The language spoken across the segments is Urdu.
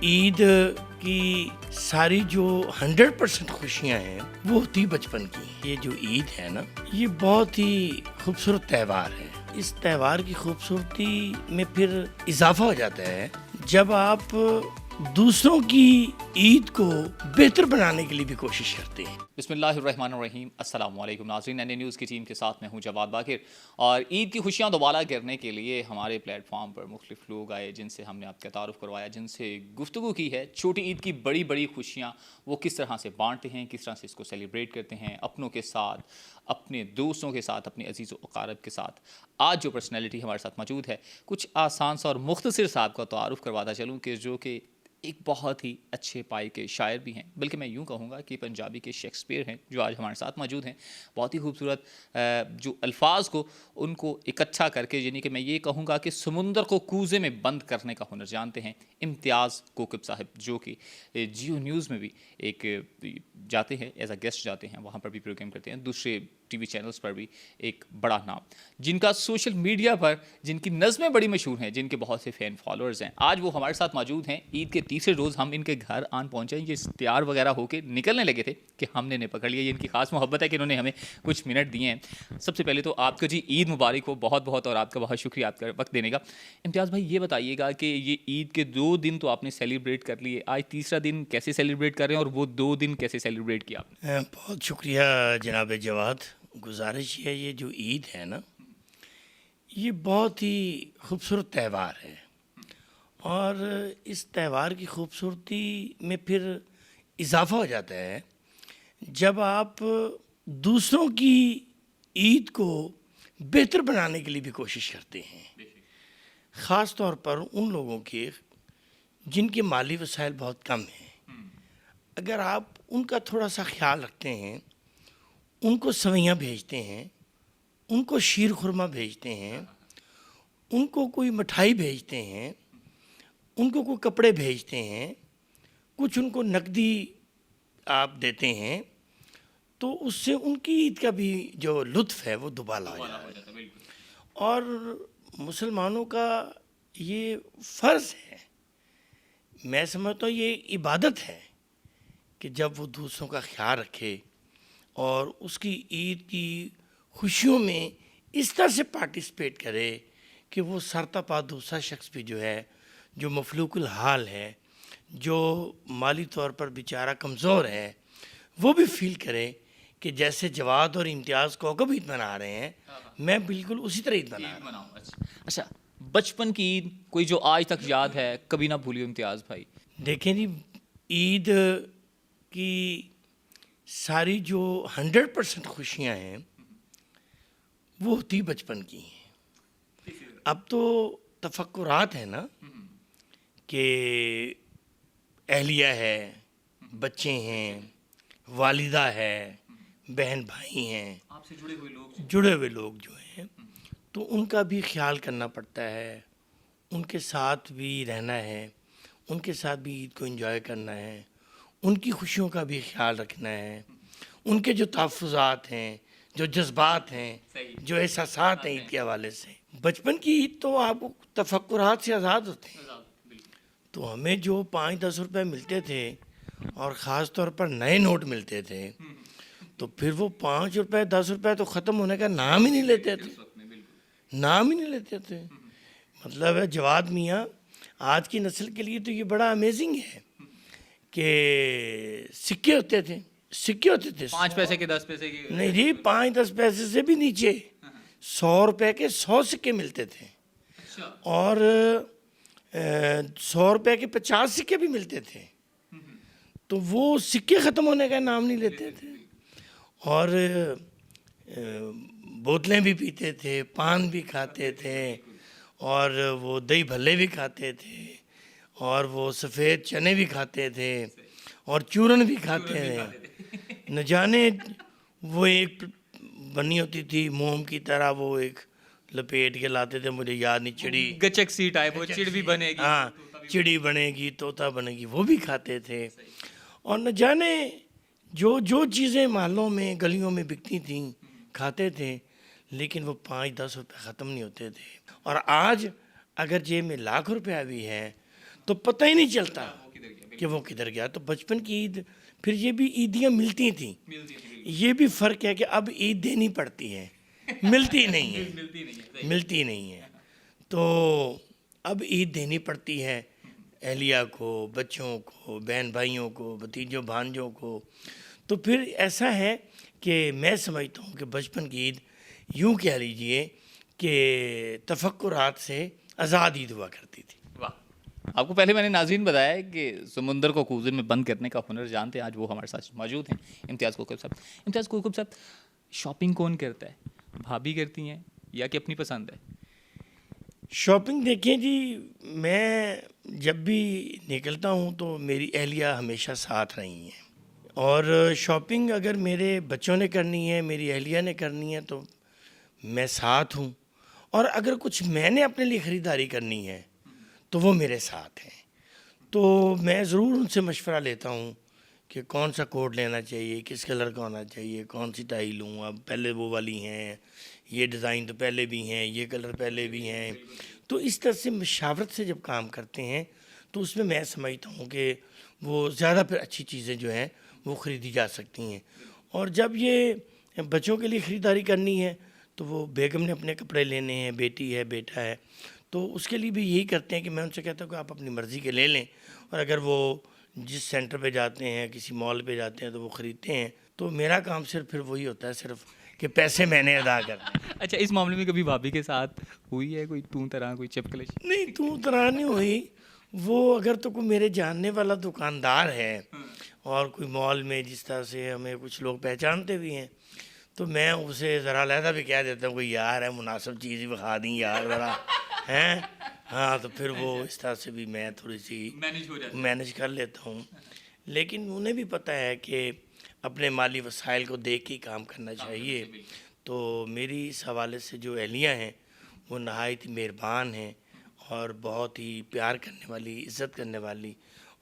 عید کی ساری جو 100% خوشیاں ہیں وہ ہوتی بچپن کی. یہ جو عید ہے نا یہ بہت ہی خوبصورت تہوار ہے. اس تہوار کی خوبصورتی میں پھر اضافہ ہو جاتا ہے جب آپ دوسروں کی عید کو بہتر بنانے کے لیے بھی کوشش کرتے ہیں. بسم اللہ الرحمن الرحیم. السلام علیکم ناظرین. این نیوز کی ٹیم کے ساتھ میں ہوں جواد باقر، اور عید کی خوشیاں دوبارہ کرنے کے لیے ہمارے پلیٹ فارم پر مختلف لوگ آئے جن سے ہم نے آپ کا تعارف کروایا، جن سے گفتگو کی ہے. چھوٹی عید کی بڑی بڑی خوشیاں وہ کس طرح سے بانٹتے ہیں، کس طرح سے اس کو سیلیبریٹ کرتے ہیں اپنوں کے ساتھ، اپنے دوستوں کے ساتھ، اپنے عزیز و اقارب کے ساتھ. آج جو پرسنالٹی ہمارے ساتھ موجود ہے، کچھ آسان سا اور مختصر صاحب کا تعارف کرواتا چلوں کہ جو کہ ایک بہت ہی اچھے پائی کے شاعر بھی ہیں، بلکہ میں یوں کہوں گا کہ پنجابی کے شیکسپیئر ہیں جو آج ہمارے ساتھ موجود ہیں. بہت ہی خوبصورت جو الفاظ کو ان کو اکٹھا کر کے، یعنی کہ میں یہ کہوں گا کہ سمندر کو کوزے میں بند کرنے کا ہنر جانتے ہیں امتیاز کوکب صاحب، جو کہ جیو نیوز میں بھی ایک جاتے ہیں، ایز اے گیسٹ جاتے ہیں، وہاں پر بھی پروگرام کرتے ہیں، دوسرے ٹی وی چینلز پر بھی ایک بڑا نام، جن کا سوشل میڈیا پر جن کی نظمیں بڑی مشہور ہیں، جن کے بہت سے فین فالوورز ہیں. آج وہ ہمارے ساتھ موجود ہیں. عید کے تیسرے روز ہم ان کے گھر آن پہنچے، یہ تیار وغیرہ ہو کے نکلنے لگے تھے کہ ہم نے پکڑ لیا. یہ ان کی خاص محبت ہے کہ انہوں نے ہمیں کچھ منٹ دیے ہیں. سب سے پہلے تو آپ کو جی عید مبارک ہو بہت بہت، اور آپ کا بہت شکریہ آپ کا وقت دینے کا. امتیاز بھائی یہ بتائیے گا کہ یہ عید کے 2 دن تو آپ نے سیلیبریٹ کر لیے، آج تیسرا دن کیسے سیلیبریٹ کر رہے ہیں، اور وہ 2 دن کیسے سیلیبریٹ کیا آپ نے؟ بہت شکریہ جناب جواد. گزارش ہے یہ جو عید ہے نا یہ بہت ہی خوبصورت تہوار ہے، اور اس تہوار کی خوبصورتی میں پھر اضافہ ہو جاتا ہے جب آپ دوسروں کی عید کو بہتر بنانے کے لیے بھی کوشش کرتے ہیں، خاص طور پر ان لوگوں کے جن کے مالی وسائل بہت کم ہیں. اگر آپ ان کا تھوڑا سا خیال رکھتے ہیں، ان کو سوئیاں بھیجتے ہیں، ان کو شیر خورما بھیجتے ہیں، ان کو کوئی مٹھائی بھیجتے ہیں، ان کو کوئی کپڑے بھیجتے ہیں، کچھ ان کو نقدی آپ دیتے ہیں، تو اس سے ان کی عید کا بھی جو لطف ہے وہ دوبالا ہو جاتا ہے. اور مسلمانوں کا یہ فرض ہے، میں سمجھتا ہوں یہ عبادت ہے کہ جب وہ دوسروں کا خیال رکھے اور اس کی عید کی خوشیوں میں اس طرح سے پارٹیسپیٹ کرے کہ وہ سرتاپا دوسرا شخص بھی جو ہے، جو مفلوق الحال ہے، جو مالی طور پر بیچارہ کمزور ہے، وہ بھی فیل کرے کہ جیسے جواد اور امتیاز کوکب عید منا رہے ہیں، میں بالکل اسی طرح عید منا رہا ہوں. اچھا، بچپن کی عید کوئی جو آج تک یاد ہے کبھی نہ بھولیو امتیاز بھائی؟ دیکھیں جی، عید کی ساری جو 100% خوشیاں ہیں وہ ہوتی بچپن کی ہیں. اب تو تفکرات ہیں نا کہ اہلیہ ہے، بچے ہیں، والدہ ہے، بہن بھائی ہیں، آپ سے جڑے ہوئے لوگ جو ہیں، تو ان کا بھی خیال کرنا پڑتا ہے، ان کے ساتھ بھی رہنا ہے، ان کے ساتھ بھی عید کو انجوائے کرنا ہے، ان کی خوشیوں کا بھی خیال رکھنا ہے، ان کے جو تحفظات ہیں، جو جذبات ہیں، جو احساسات ہیں عید کے حوالے سے. بچپن کی عید تو آپ تفکرات سے آزاد ہوتے ہیں. تو ہمیں جو 5-10 روپے ملتے تھے، اور خاص طور پر نئے نوٹ ملتے تھے، تو پھر وہ 5 روپے 10 روپے تو ختم ہونے کا نام ہی نہیں لیتے تھے، نام ہی نہیں لیتے تھے. مطلب ہے جواد میاں، آج کی نسل کے لیے تو یہ بڑا امیزنگ ہے کہ سکے ہوتے تھے، 5 پیسے کے 10 پیسے کے نہیں جی، 5-10 پیسے سے بھی نیچے 100 روپے کے 100 سکے ملتے تھے، اور 100 روپے کے 50 سکے بھی ملتے تھے. تو وہ سکے ختم ہونے کا نام نہیں لیتے تھے، اور بوتلیں بھی پیتے تھے، پان بھی کھاتے تھے، اور وہ دہی بھلے بھی کھاتے تھے، اور وہ سفید چنے بھی کھاتے تھے، اور چورن بھی کھاتے تھے. نہ جانے وہ ایک بنی ہوتی تھی موم کی طرح، وہ ایک لپیٹ کے لاتے تھے، مجھے یاد نہیں، چڑی گچک سی ٹائپ، وہ چڑ بھی بنے گی، ہاں چڑی بنے گی، طوطا بنے گی، وہ بھی کھاتے تھے. اور نہ جانے جو چیزیں محلوں میں گلیوں میں بکتی تھیں کھاتے تھے، لیکن وہ 5-10 روپے ختم نہیں ہوتے تھے. اور آج اگر جیب میں 1,00,000 روپیہ بھی ہے تو پتہ ہی نہیں چلتا کہ وہ کدھر گیا. تو بچپن کی عید پھر یہ بھی عیدیاں ملتی تھیں, یہ بھی فرق ہے کہ اب عید دینی پڑتی ہے, ملتی نہیں ہے, ملتی نہیں ہے. تو اب عید دینی پڑتی ہے اہلیہ کو, بچوں کو, بہن بھائیوں کو, بھتیجوں بھانجوں کو. تو پھر ایسا ہے کہ میں سمجھتا ہوں کہ بچپن کی عید یوں کہہ لیجئے کہ تفکرات سے آزاد عید ہوا کرتی تھی. واہ. آپ کو پہلے میں نے ناظرین بتایا کہ سمندر کو کوزے میں بند کرنے کا ہنر جانتے ہیں, آج وہ ہمارے ساتھ موجود ہیں امتیاز کوکب صاحب. امتیاز کوکب صاحب, شاپنگ کون کرتا ہے, بھابھی کرتی ہیں یا کہ اپنی پسند ہے؟ شاپنگ دیکھیں جی, میں جب بھی نکلتا ہوں تو میری اہلیہ ہمیشہ ساتھ رہی ہیں, اور شاپنگ اگر میرے بچوں نے کرنی ہے, میری اہلیہ نے کرنی ہے تو میں ساتھ ہوں, اور اگر کچھ میں نے اپنے لیے خریداری کرنی ہے تو وہ میرے ساتھ ہیں. تو میں ضرور ان سے مشورہ لیتا ہوں کہ کون سا کوٹ لینا چاہیے, کس کلر کا ہونا چاہیے, کون سی ٹائی لوں. اب پہلے وہ والی ہیں, یہ ڈیزائن تو پہلے بھی ہیں, یہ کلر پہلے بھی ہیں. تو اس طرح سے مشاورت سے جب کام کرتے ہیں تو اس میں سمجھتا ہوں کہ وہ زیادہ پھر اچھی چیزیں جو ہیں وہ خریدی جا سکتی ہیں. اور جب یہ بچوں کے لیے خریداری کرنی ہے تو وہ بیگم نے اپنے کپڑے لینے ہیں, بیٹی ہے, بیٹا ہے, تو اس کے لیے بھی یہی کرتے ہیں کہ میں ان سے کہتا ہوں کہ آپ اپنی مرضی کے لے لیں, اور اگر وہ جس سینٹر پہ جاتے ہیں, کسی مال پہ جاتے ہیں تو وہ خریدتے ہیں. تو میرا کام صرف پھر وہی ہوتا ہے صرف کہ پیسے میں نے ادا کرنے. اچھا, اس معاملے میں کبھی بھابھی کے ساتھ ہوئی ہے کوئی توں طرح, کوئی چپکلش؟ نہیں, تو طرح نہیں ہوئی. وہ اگر تو کوئی میرے جاننے والا دکاندار ہے اور کوئی مال میں جس طرح سے ہمیں کچھ لوگ پہچانتے بھی ہیں تو میں اسے ذرا علیحدہ بھی کہہ دیتا ہوں کہ یار ہے مناسب چیز ہی بخا دیں یار ذرا ہیں. ہاں, تو پھر وہ اس طرح سے بھی میں تھوڑی سی مینج کر لیتا ہوں. لیکن انہیں بھی پتہ ہے کہ اپنے مالی وسائل کو دیکھ کے کام کرنا چاہیے. تو میری اس حوالے سے جو اہلیہ ہیں وہ نہایت ہی مہربان ہیں اور بہت ہی پیار کرنے والی, عزت کرنے والی,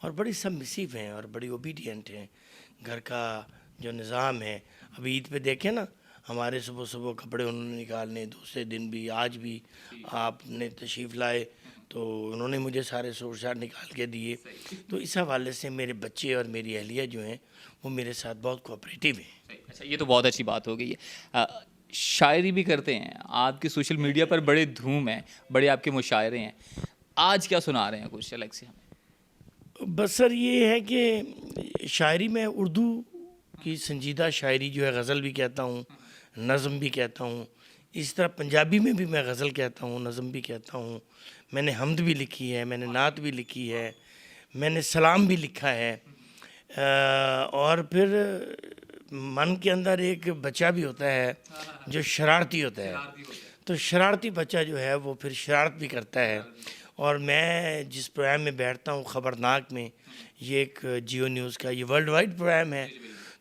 اور بڑی سبمسیو ہیں اور بڑی اوبیڈینٹ ہیں. گھر کا جو نظام ہے, اب عید پہ دیکھیں نا, ہمارے صبح صبح کپڑے انہوں نے نکالنے, دوسرے دن بھی, آج بھی آپ نے تشریف لائے تو انہوں نے مجھے سارے سوٹ شاٹ نکال کے دیے. تو اس حوالے سے میرے بچے اور میری اہلیہ جو ہیں وہ میرے ساتھ بہت کوآپریٹیو ہیں. اچھا, یہ تو بہت اچھی بات ہو گئی ہے. شاعری بھی کرتے ہیں آپ کی, سوشل میڈیا پر بڑے دھوم ہیں, بڑے آپ کے مشاعرے ہیں. آج کیا سنا رہے ہیں کچھ الگ سے ہمیں؟ بس سر یہ ہے کہ شاعری میں اردو کی سنجیدہ شاعری جو ہے, غزل بھی کہتا ہوں, نظم بھی کہتا ہوں. اس طرح پنجابی میں بھی میں غزل کہتا ہوں, نظم بھی کہتا ہوں. میں نے حمد بھی لکھی ہے, میں نے نعت بھی لکھی ہے, میں نے سلام بھی لکھا ہے. اور پھر من کے اندر ایک بچہ بھی ہوتا ہے جو شرارتی ہوتا ہے, تو شرارتی بچہ جو ہے وہ پھر شرارت بھی کرتا ہے. اور میں جس پروگرام میں بیٹھتا ہوں خبرناک میں, یہ ایک جیو نیوز کا یہ ورلڈ وائڈ پروگرام ہے,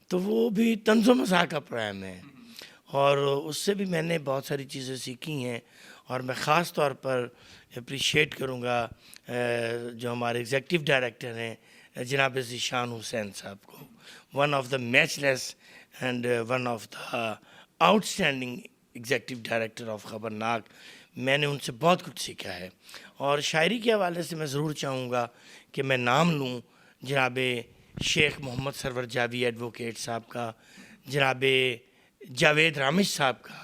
تو وہ بھی طنز و مزاح کا پروگرام ہے, اور اس سے بھی میں نے بہت ساری چیزیں سیکھی ہیں. اور میں خاص طور پر اپریشیٹ کروں گا جو ہمارے ایگزیکٹو ڈائریکٹر ہیں جناب ذیشان حسین صاحب کو, one of the matchless and one of the outstanding executive director of Khabarnaak. میں نے ان سے بہت کچھ سیکھا ہے. اور شاعری کے حوالے سے میں ضرور چاہوں گا کہ میں نام لوں جناب شیخ محمد سرور جاوی ایڈوکیٹ صاحب کا, جناب جاوید رامش صاحب کا,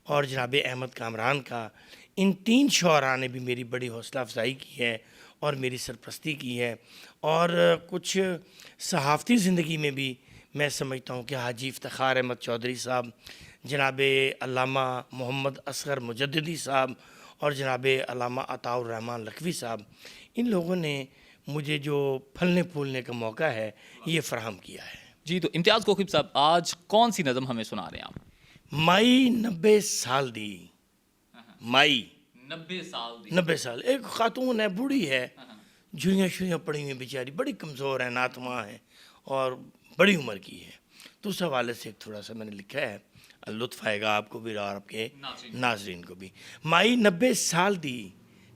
اور جناب احمد کامران کا. ان 3 شعراء نے بھی میری بڑی حوصلہ افزائی کی ہے اور میری سرپرستی کی ہے. اور کچھ صحافتی زندگی میں بھی میں سمجھتا ہوں کہ حاجی افتخار احمد چودھری صاحب, جناب علامہ محمد اصغر مجددی صاحب, اور جناب علامہ عطاء الرحمن لکھوی صاحب, ان لوگوں نے مجھے جو پھلنے پھولنے کا موقع ہے یہ فراہم کیا ہے. جی, تو امتیاز کوکب صاحب آج کون سی نظم ہمیں سنا رہے ہیں آپ؟ مائی 90 سال دی, مائی 90 سال, ایک خاتون ہے, بوڑھی ہے, جھوئیاں شوئیاں پڑی ہوئی بیچاری, بڑی کمزور ہے, ناتواں ہے اور بڑی عمر کی ہے. تو اس حوالے سے ایک تھوڑا سا میں نے لکھا ہے, لطف آئے گا آپ کو بھی اور آپ کے ناظرین کو بھی. مائی 90 سال دی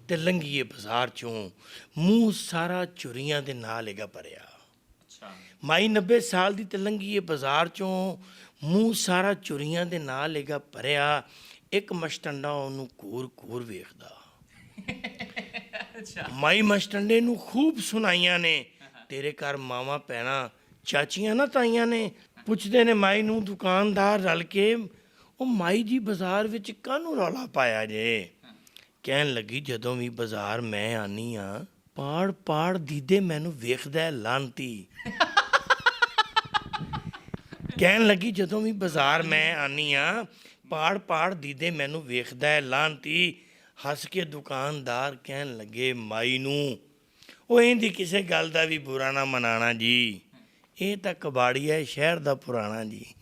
تے لنگیے بازار چوں, منہ سارا چوریاں دے نال لگا پریا. مائی 90 سال دی تے لنگیے بازار چوں, منہ سارا چوریاں دے نال لگا پریا. ایک مشٹنڈا انہوں کور کور ویکھدا. مائی مشٹنڈے نو خوب سنائیاں نے ਤੇਰੇ ਘਰ ਮਾਵਾਂ ਭੈਣਾਂ ਚਾਚੀਆਂ ਨਾ ਤਾਈਆਂ ਨੇ ਪੁੱਛਦੇ ਨੇ ਮਾਈ ਨੂੰ ਦੁਕਾਨਦਾਰ ਰਲ ਕੇ, ਉਹ ਮਾਈ ਜੀ ਬਾਜ਼ਾਰ ਵਿੱਚ ਕਾਹਨੂੰ ਰੌਲਾ ਪਾਇਆ ਜੇ? ਕਹਿਣ ਲੱਗੀ ਜਦੋਂ ਵੀ ਬਾਜ਼ਾਰ ਮੈਂ ਆਨੀ ਆ, ਪਾੜ ਪਾੜ ਦੀਦੇ ਮੈਨੂੰ ਵੇਖਦਾ ਹੈ ਲਾਂਤੀ। ਕਹਿਣ ਲੱਗੀ ਜਦੋਂ ਵੀ ਬਾਜ਼ਾਰ ਮੈਂ ਆਨੀ ਆ, ਪਾੜ ਪਾੜ ਦੀਦੇ ਮੈਨੂੰ ਵੇਖਦਾ ਹੈ ਲਾਂਤੀ। ਹੱਸ ਕੇ ਦੁਕਾਨਦਾਰ ਕਹਿਣ ਲੱਗੇ ਮਾਈ ਨੂੰ, ਉਹ ਇਹਦੀ ਕਿਸੇ ਗੱਲ ਦਾ ਵੀ ਬੁਰਾ ਨਾ ਮਨਾਣਾ ਜੀ, ਇਹ ਤਾਂ ਕਬਾੜੀ ਹੈ ਸ਼ਹਿਰ ਦਾ ਪੁਰਾਣਾ ਜੀ।